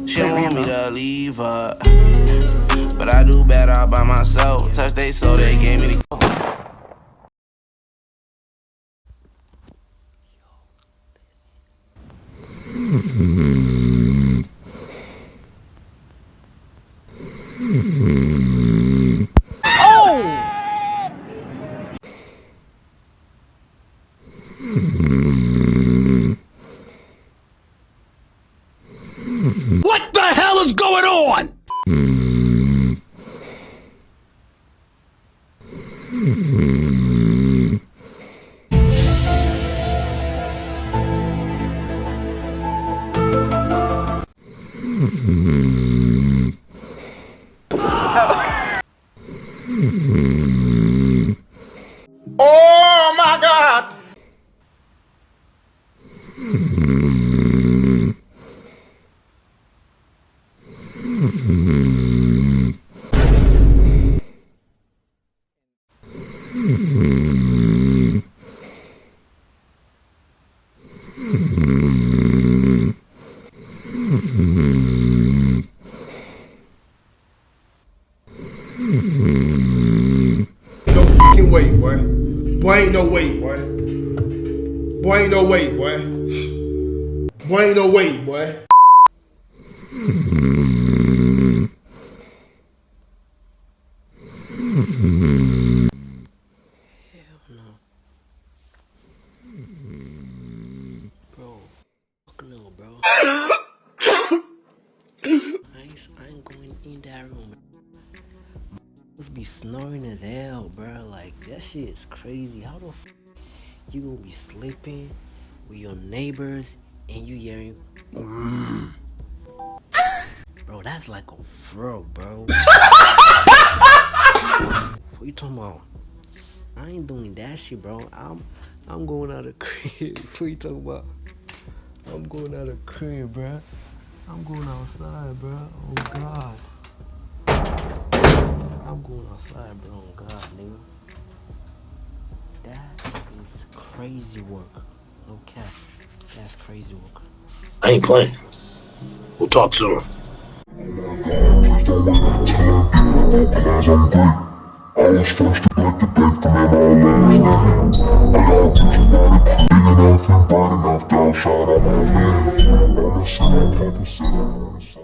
She want me to leave her, but I do better all by myself. Touch they soul, they gave me the. What the hell is going on? Oh my God! No fucking way, boy. Boy, ain't no way, boy. Boy, ain't no way, boy. Boy, ain't no way, boy. Hell no. Bro. Fuck no, bro. I ain't going in that room. Must be snoring as hell, bro. Like, that shit is crazy. How the f you gonna be sleeping with your neighbors and you hearing Bro, that's like a fro, bro. What you talking about? I ain't doing that shit, bro. I'm going out of crib. What you talking about? I'm going out of crib, bro. I'm going outside, bro. Oh God. I'm going outside, bro. Oh God, nigga. That is crazy work. No cap. That's crazy work. I ain't playing. We'll talk soon. I was first to break the bank from them all last night. I got vision, clean enough and bright enough to outshine all my peers. On the side, purple side, on the side.